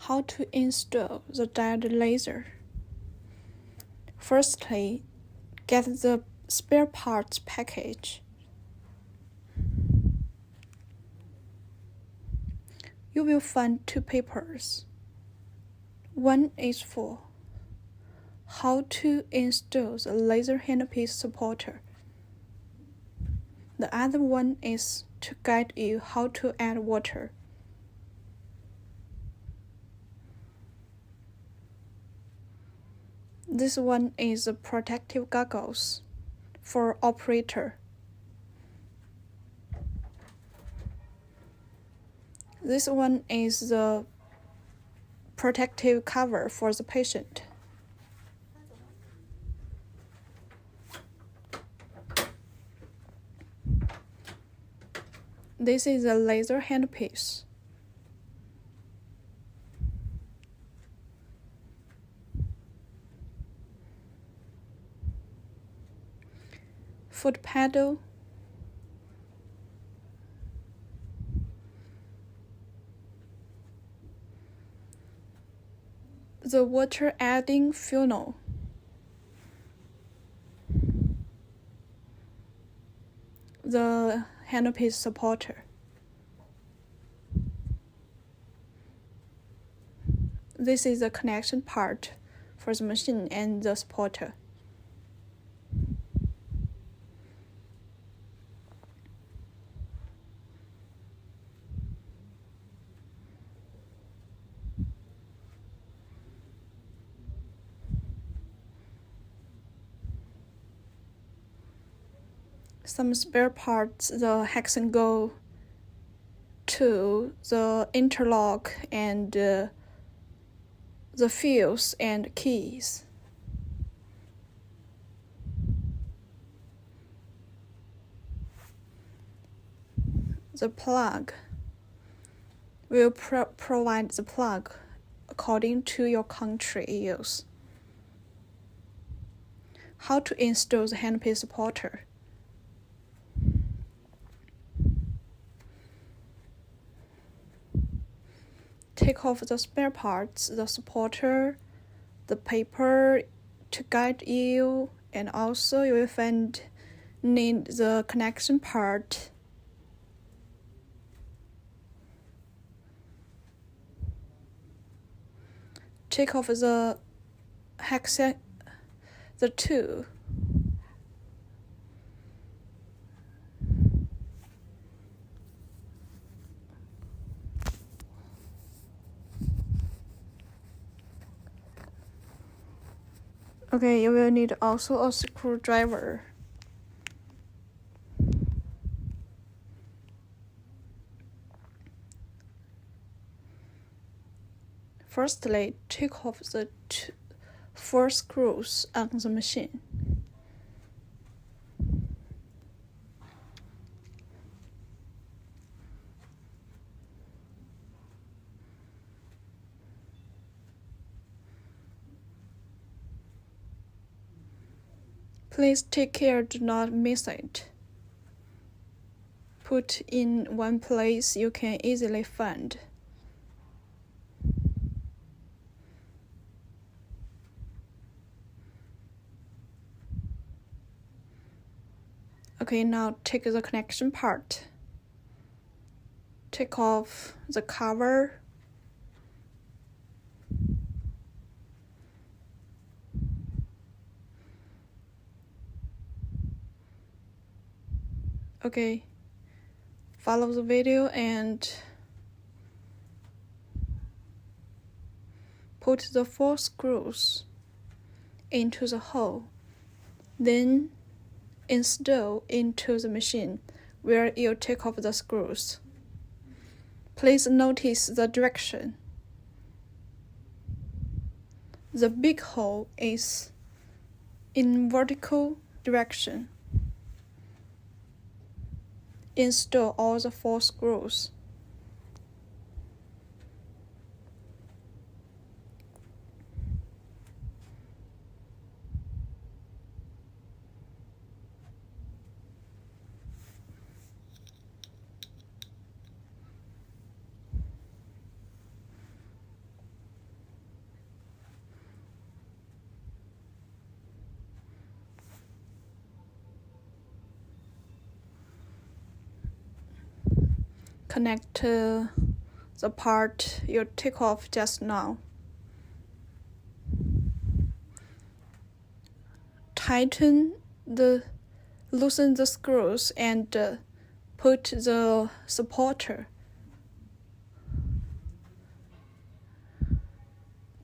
How to install the diode laser. Firstly, get the spare parts package. You will find two papers. One is for how to install the laser handpiece supporter. The other one is to guide you how to add water. This one is the protective goggles for operator. This one is the protective cover for the patient. This is a laser handpiece. Foot pedal. The water adding funnel. The handpiece supporter. This is the connection part for the machine and the supporter. Some spare parts, the hexagon go to the interlock and the fuse and keys. The plug will provide the plug according to your country use. How to install the handpiece supporter. Take off the spare parts, the supporter, the paper to guide you, and also you will need the connection part. Take off the two. Okay, you will need also a screwdriver. Firstly, take off the 4 screws on the machine. Please take care do not miss it. Put in one place you can easily find. Okay, now take the connection part. Take off the cover. Okay, follow the video and put the 4 screws into the hole. Then install into the machine where you take off the screws. Please notice the direction. The big hole is in vertical direction. Install all the 4 screws. connect the part you take off just now. Loosen the screws and put the supporter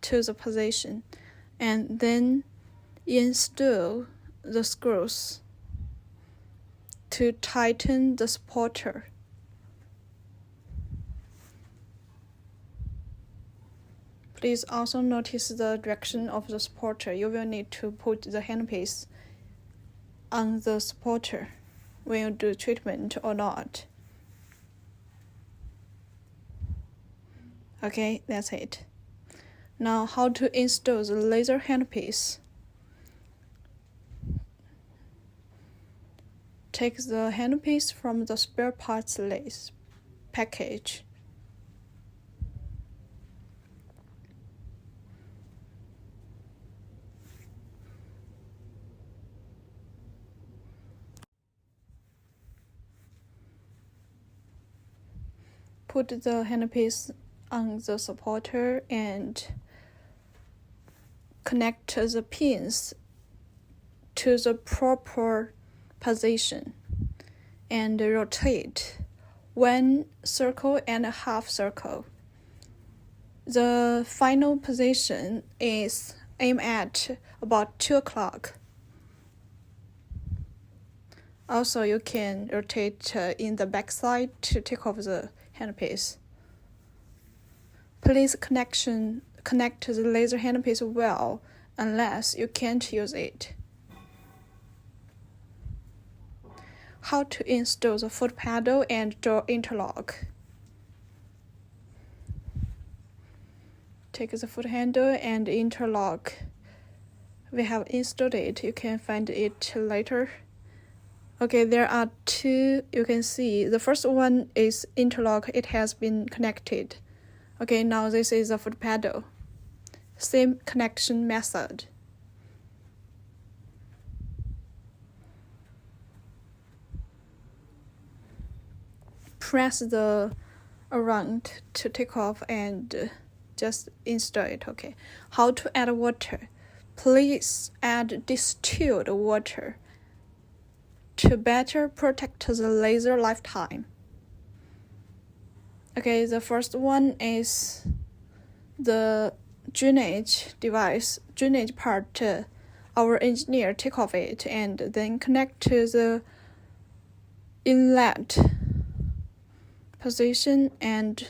to the position, and then install the screws to tighten the supporter. Please also notice the direction of the supporter. You will need to put the handpiece on the supporter when you do treatment or not. Okay, that's it. Now, how to install the laser handpiece? Take the handpiece from the spare parts list package. Put the handpiece on the supporter and connect the pins to the proper position and rotate 1 circle and a half circle. The final position is aimed at about 2 o'clock. Also, you can rotate in the back side to take off the handpiece. Please connect the laser handpiece well, unless you can't use it. How to install the foot pedal and door interlock. Take the foot handle and interlock. We have installed it. You can find it later. Okay, there are 2 you can see. The first one is interlock. It has been connected. Okay, now this is the foot pedal. Same connection method. Press the around to take off and just install it. Okay, how to add water? Please add distilled water to better protect the laser lifetime. Okay, the first one is the drainage part. Our engineer take off it and then connect to the inlet position and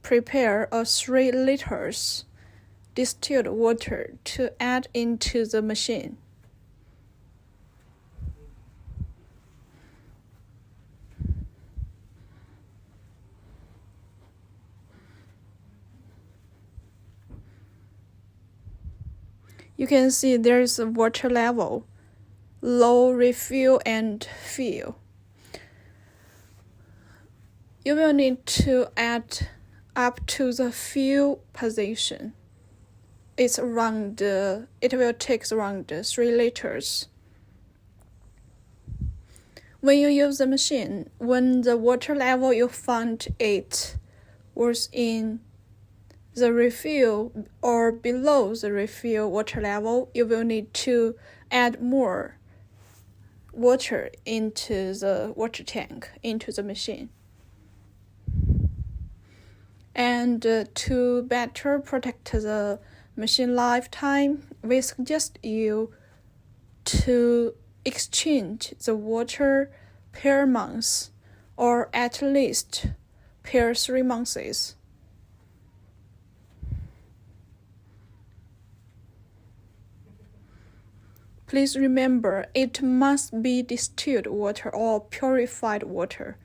prepare a 3 liters distilled water to add into the machine. You can see there is a water level, low, refill, and fill. You will need to add up to the fill position. It will take around 3 liters. When you use the machine, when the water level you found it was in the refill or below the refill water level, you will need to add more water into the water tank, into the machine. And to better protect the machine lifetime, we suggest you to exchange the water per month or at least per 3 months. Please remember, it must be distilled water or purified water.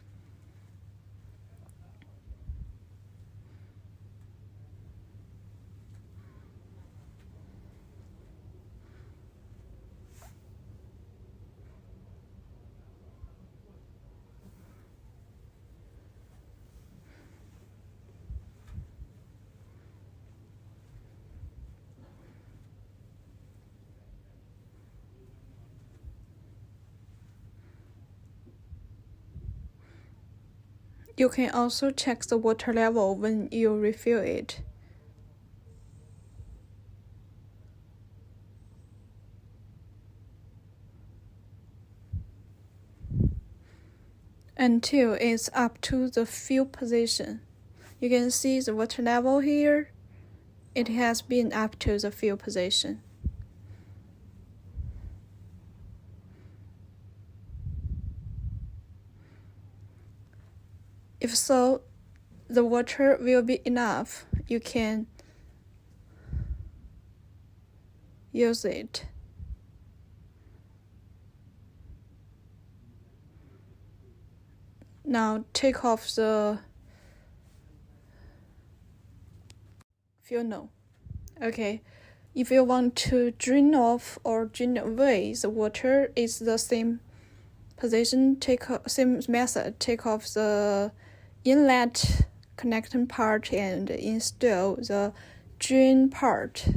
You can also check the water level when you refill it. Until it's up to the fill position. You can see the water level here. It has been up to the fill position. If so, the water will be enough. You can use it. Now take off the funnel. Okay, if you want to drain off or drain away the water, it's the same position. Same method. Take off the inlet connecting part and install the drain part.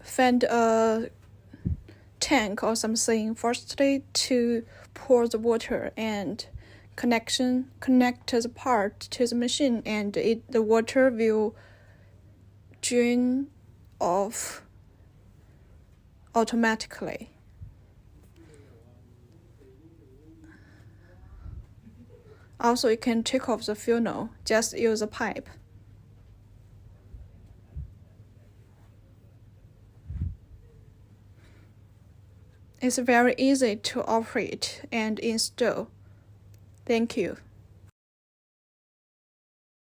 Find a tank or something firstly to pour the water and connect the part to the machine, and the water will drain off automatically. Also, you can take off the funnel, just use a pipe. It's very easy to operate and install. Thank you.